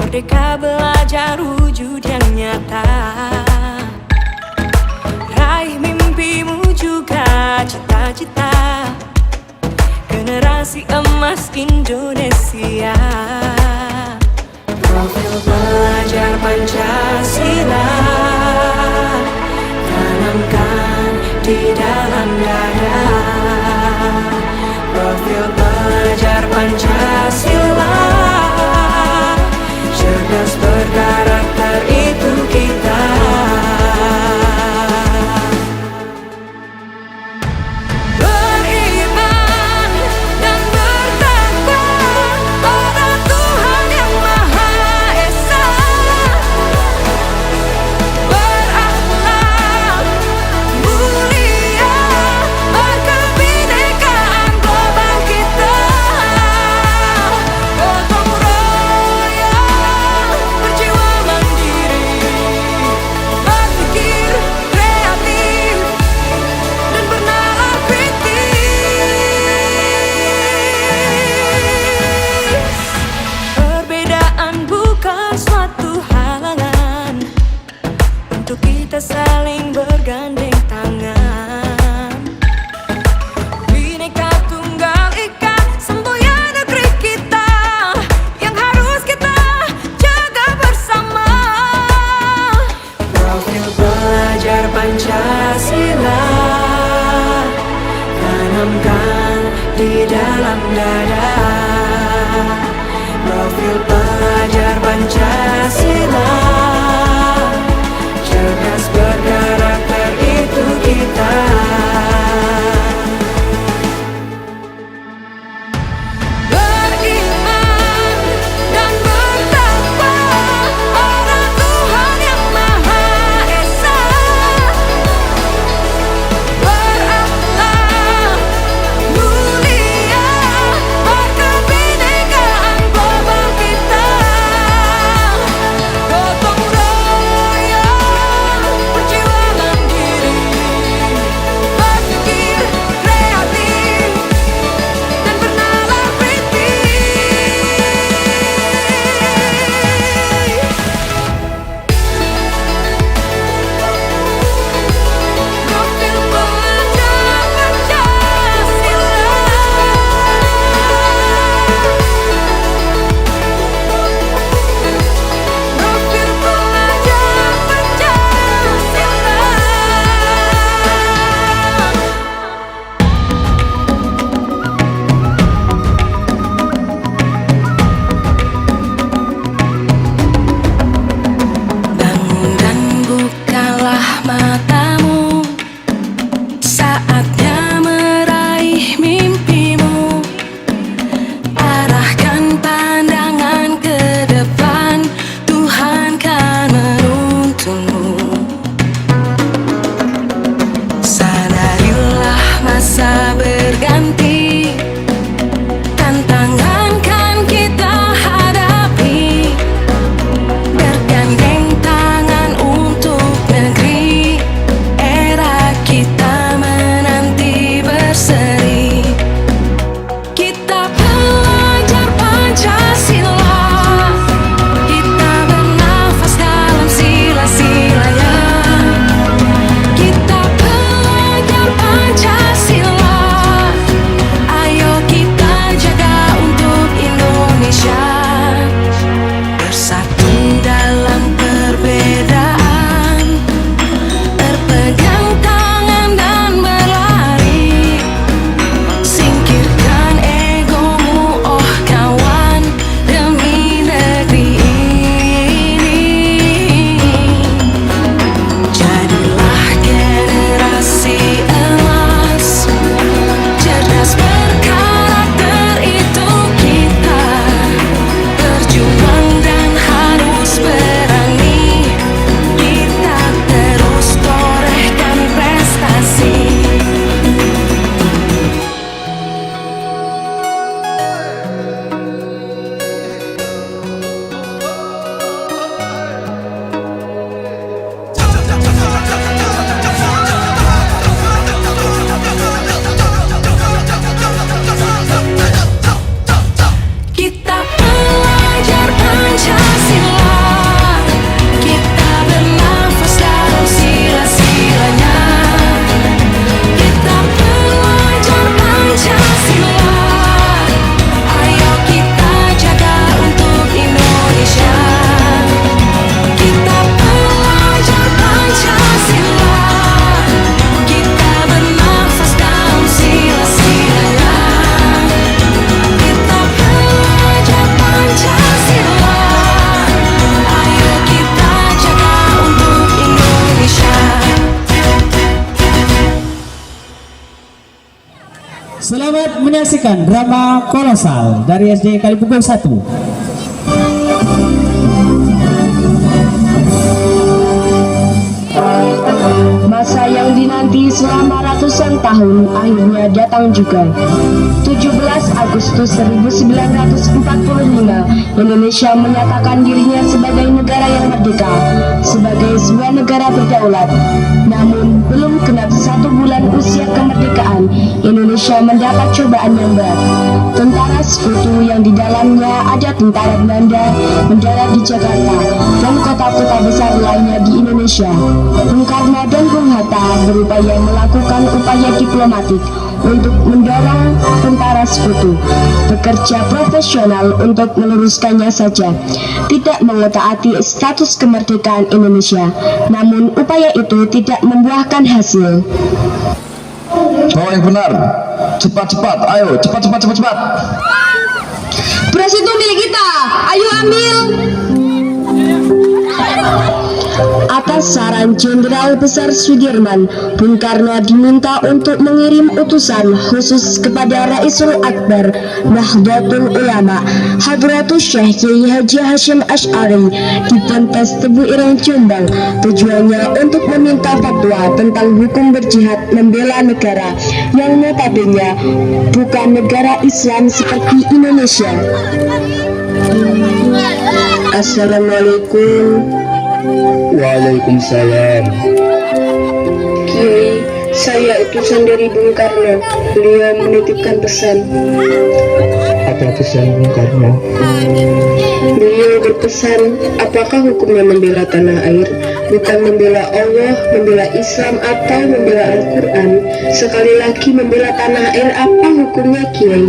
Merdeka belajar wujud yang nyata. Raih mimpimu juga cita-cita. Generasi emas Indonesia. Profil pelajar Pancasila tanamkan di dalam dada. Profil pelajar Pancasila, cerdas berkarakter itu kita. Beriman dan bertakwa pada Tuhan yang Maha Esa. Berakhlak mulia, berkebinekaan global kita. menyaksikan drama kolosal dari SD Kalipugol 1. Masa yang dinanti selama ratusan tahun akhirnya datang juga. 17 Agustus 1945, Indonesia menyatakan dirinya sebagai negara yang merdeka, sebagai sebuah negara berdaulat. Namun, belum genap 1 bulan usia kemerdekaan, Indonesia mendapat cobaan yang berat. Tentara sekutu yang di dalamnya ada tentara Belanda mendarat di Jakarta dan kota-kota besar lainnya di Indonesia. Bung Karno dan Bung Hatta berupaya melakukan upaya diplomatik untuk mendorong tentara sekutu bekerja profesional untuk meluruskannya saja, tidak mengetaati status kemerdekaan Indonesia. Namun upaya itu tidak membuahkan hasil. Bawa yang benar, cepat-cepat, ayo, cepat. Beras itu milik kita, ayo ambil. Atas saran Jenderal Besar Sudirman, Bung Karno diminta untuk mengirim utusan khusus kepada Raisul Akbar Nahdlatul Ulama Hadratus Syekh Kiai Haji Hasyim Asy'ari di Ponpes Tebu Ireng Jombang. Tujuannya untuk meminta fatwa tentang hukum berjihad membela negara yang notabene bukan negara Islam seperti Indonesia. Assalamualaikum. Waalaikumsalam. Kiai, saya utusan dari Bung Karno. Beliau menitipkan pesan. Apa pesan Bung Karno? Beliau berpesan, apakah hukumnya membela tanah air? Bukan membela Allah, membela Islam, atau membela Al-Quran. Sekali lagi, membela tanah air, apa hukumnya, Kiai?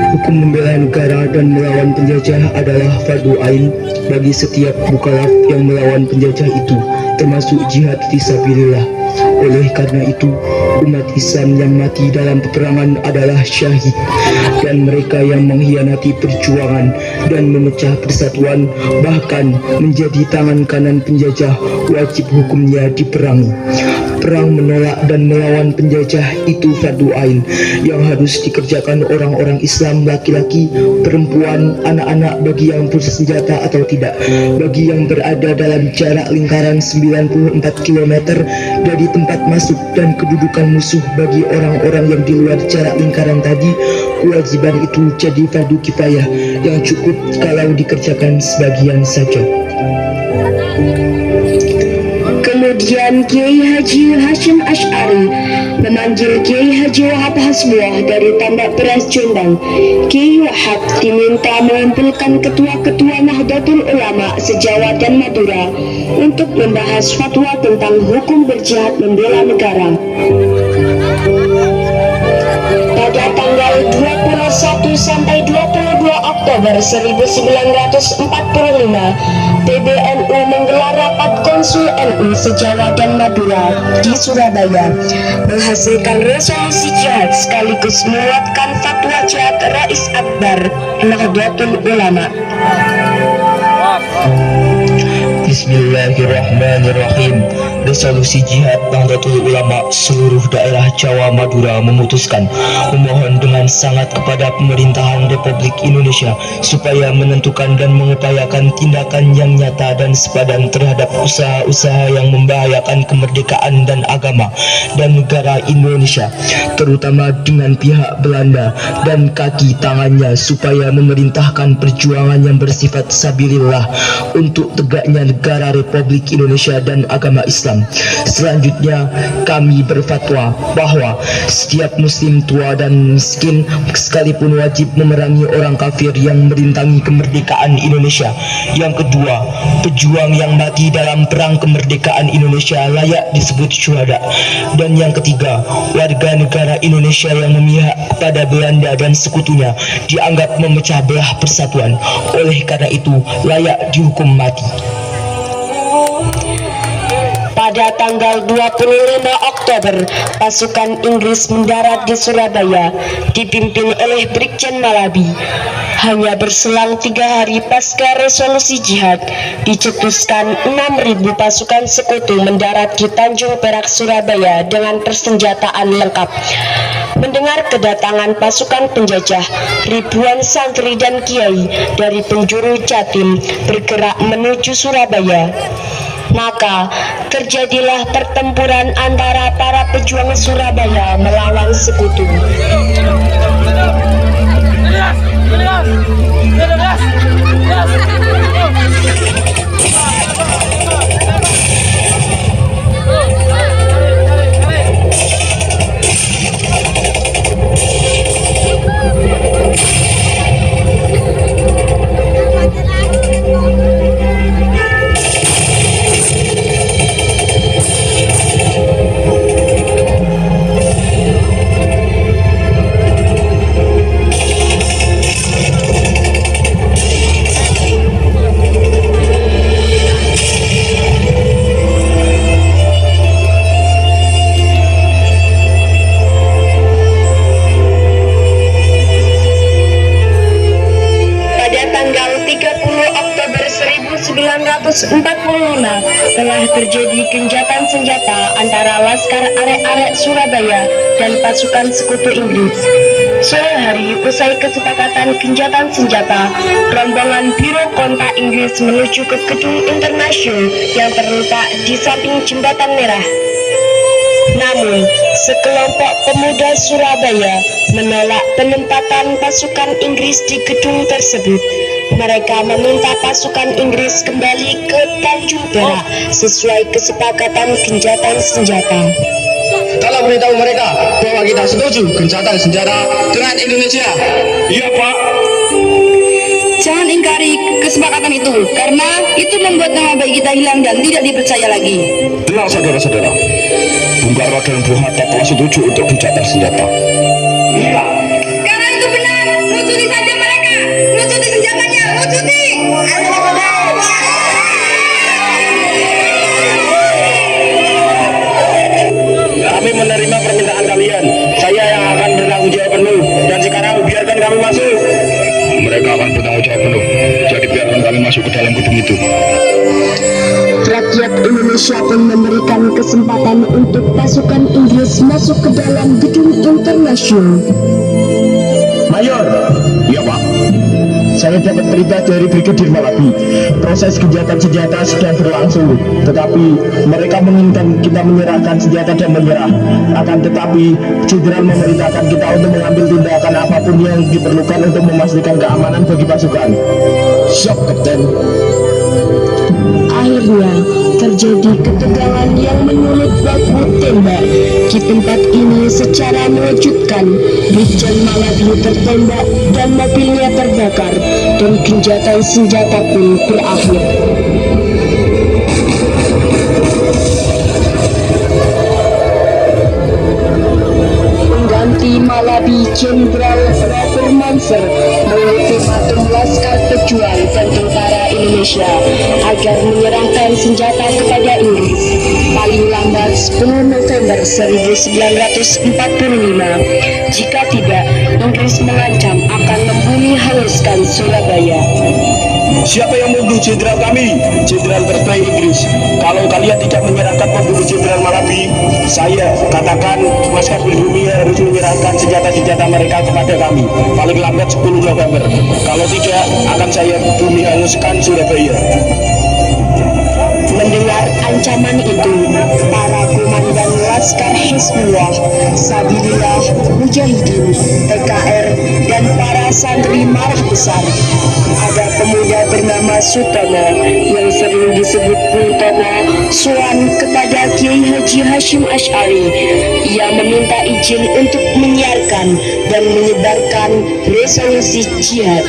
Hukum membela negara dan melawan penjajah adalah fardu ain bagi setiap mukallaf yang melawan penjajah itu, termasuk jihad fisabilillah. Oleh karena itu, umat Islam yang mati dalam peperangan adalah syahid, dan mereka yang mengkhianati perjuangan dan memecah persatuan, bahkan menjadi tangan kanan penjajah, wajib hukumnya diperangi. Perang menolak dan melawan penjajah itu fardu ain yang harus dikerjakan orang-orang Islam, laki-laki, perempuan, anak-anak, bagi yang bersenjata atau tidak, bagi yang berada dalam jarak lingkaran 94 km dari tempat masuk dan kedudukan musuh. Bagi orang-orang yang di luar jarak lingkaran tadi, kewajiban itu jadi fardu kifayah yang cukup kalau dikerjakan sebagian saja. Kemudian Kiai Haji Hasyim Asy'ari memanggil Kiai Haji Wahab Hasbuah dari Tambak Beras Jombang. Kiai Wahab diminta mengumpulkan ketua-ketua Nahdlatul Ulama se-Jawa dan Madura untuk membahas fatwa tentang hukum berjihad membela negara. Pada tanggal 21 sampai 22 Oktober 1945, PBNU menggelar rapat Konsul NU se-Jawa dan Madura di Surabaya, menghasilkan resolusi jihad sekaligus menguatkan fatwa jihad Rais Akbar Nahdlatul Ulama. Bismillahirrahmanirrahim. Resolusi Jihad Nahdlatul Ulama seluruh daerah Jawa Madura memutuskan memohon dengan sangat kepada pemerintahan Republik Indonesia supaya menentukan dan mengupayakan tindakan yang nyata dan sepadan terhadap usaha-usaha yang membahayakan kemerdekaan dan agama dan negara Indonesia, terutama dengan pihak Belanda dan kaki tangannya, supaya memerintahkan perjuangan yang bersifat sabilillah untuk tegaknya negara Republik Indonesia dan agama Islam. Selanjutnya, kami berfatwa bahwa setiap muslim tua dan miskin sekalipun wajib memerangi orang kafir yang merintangi kemerdekaan Indonesia. Yang kedua, pejuang yang mati dalam perang kemerdekaan Indonesia layak disebut syuhada. Dan yang ketiga, warga negara Indonesia yang memihak kepada Belanda dan sekutunya dianggap memecah belah persatuan. Oleh karena itu, layak dihukum mati. Pada Pada tanggal 25 Oktober, pasukan Inggris mendarat di Surabaya, dipimpin oleh Brigjen Malabi. Hanya berselang 3 hari pasca resolusi jihad, dicetuskan 6.000 pasukan sekutu mendarat di Tanjung Perak, Surabaya dengan persenjataan lengkap. Mendengar kedatangan pasukan penjajah, ribuan santri dan kiai dari penjuru Jatim bergerak menuju Surabaya. Maka terjadilah pertempuran antara para pejuang Surabaya melawan sekutu. Tanggal 30 Oktober 1945 telah terjadi gencatan senjata antara Laskar Arek-Arek Surabaya dan pasukan sekutu Inggris. Sore hari usai kesepakatan gencatan senjata, rombongan Biro Kontak Inggris menuju ke gedung Internasional yang terletak di samping Jembatan Merah. Namun, sekelompok pemuda Surabaya menolak penempatan pasukan Inggris di gedung tersebut. Mereka meminta pasukan Inggris kembali ke Tanjung Perak sesuai kesepakatan gencatan senjata. Kalau beritahu mereka bahwa kita setuju gencatan senjata dengan Indonesia. Iya, Pak. Jangan ingkari kesepakatan itu, karena itu membuat nama baik kita hilang dan tidak dipercaya lagi. Tenang, saudara-saudara. Bung Karno dan Bung Hatta telah setuju untuk gencatan senjata. Karena itu benar, lucuti saja mereka, lucuti senjatanya, lucuti. Kami menerima permintaan kalian. Saya yang akan bertanggung jawab penuh. Dan sekarang biarkan kami masuk. Mereka akan bertanggung jawab penuh. Jadi biarkan kami masuk ke dalam gedung itu. Rakyat Indonesia pun memberikan kesempatan untuk pasukan Inggris masuk ke dalam gedung internasional. Mayor. Iya, Pak. Saya dapat berita dari Brigadir Malabi. Proses gencatan senjata sedang berlangsung, tetapi mereka menginginkan kita menyerahkan senjata dan menyerah. Akan tetapi, Jenderal memerintahkan kita untuk mengambil tindakan apapun yang diperlukan untuk memastikan keamanan bagi pasukan. Siap, Kapten. Akhirnya terjadi ketegangan yang menyulut baku tembak. Di tempat ini secara mengejutkan, Brigjen Malabi tertembak dan mobilnya terbakar, dan gencatan senjata pun berakhir. Pengganti Malabi, Jenderal Robert Manser, mengultimatum Laskar Pejuang dan tentara Indonesia agar menyerahkan senjata kepada Inggris paling lambat 10 November 1945. Jika tidak, Inggris mengancam akan membunuh hanguskan Surabaya. Siapa yang membunuh jenderal kami? Jenderal terbaik Inggris. Kalau kalian tidak menyerahkan pembunuh Jenderal Malabi, saya katakan maskapai pribumi harus menyerahkan senjata-senjata mereka kepada kami paling lambat 10 November. Kalau tidak, akan saya bumi hanguskan Surabaya. Mendengar ancaman itu, para komandan Laskar Hizbullah, Sabilillah, Mujahidin, PKR, dan para santri marah besar. Ada pemuda bernama Sutomo yang sering disebut Bung Tomo, sowan kepada Kiai Haji Hashim Asy'ari. Ia meminta izin untuk menyiarkan dan menyebarkan resolusi jihad.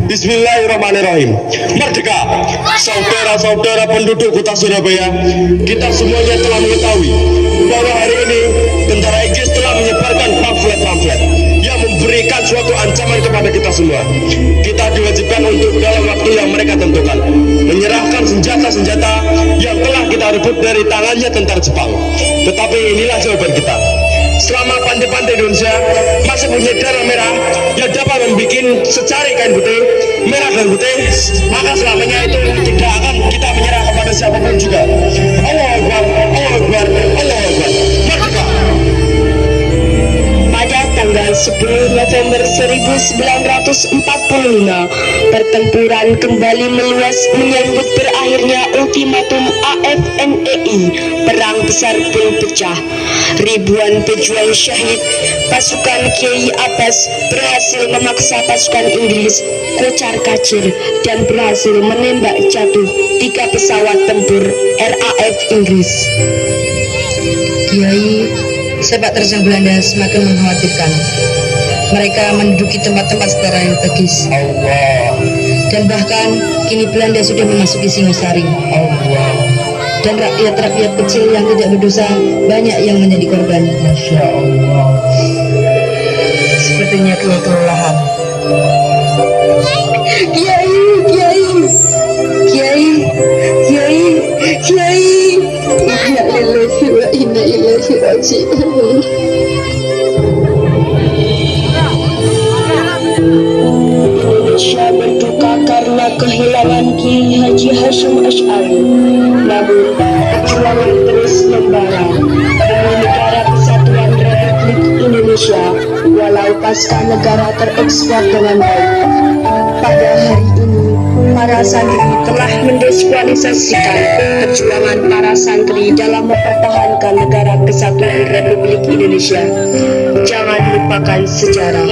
Bismillahirrahmanirrahim. Merdeka, saudara-saudara penduduk kota Surabaya, kita semuanya telah mengetahui bahwa hari ini tentara Inggris telah menyebarkan pamflet-pamflet yang memberikan suatu ancaman kepada kita semua. Kita diwajibkan untuk dalam waktu yang mereka tentukan menyerahkan senjata-senjata yang telah kita luput dari tangannya tentara Jepang. Tetapi inilah jawaban kita. Selama pantai-pantai Indonesia masih punya darah merah yang dapat membuat secari kain putih, merah dan putih, maka selamanya itu tidak akan kita menyerah kepada siapapun juga. Allahu Akbar, Allahu Akbar, Allahu Akbar. Merdeka! Pada tanggal 10 November 1945, pertempuran kembali meluas menyambut berakhirnya ultimatum AFNEI. Perang besar pun pecah. Ribuan pejuang syahid. Pasukan Kiai Abbas berhasil memaksa pasukan Inggris kocar kacir dan berhasil menembak jatuh 3 pesawat tempur RAF Inggris. Kiai, sepak terjang Belanda semakin mengkhawatirkan. Mereka menduduki tempat-tempat strategis. Allah, Dan bahkan kini Belanda sudah memasuki Singosari. Allah, Dan rakyat-rakyat kecil yang tidak berdosa banyak yang menjadi korban. Masya Allah. Sepertinya kini kelelahan. Kiai, Kiai, Kiai, Kiai, Kiai. Inna lillahi wa inna ilaihi raji'un. Indonesia berduka karena kehilangan Kiai Haji Hasyim Asy'ari. Namun perjuangan terus membara demi negara kesatuan Republik Indonesia walau pasca negara terekspor dengan baik. Pada hari ini, para santri telah mendiskualifikasikan perjuangan para santri dalam mempertahankan negara kesatuan Republik Indonesia. Jangan lupakan sejarah.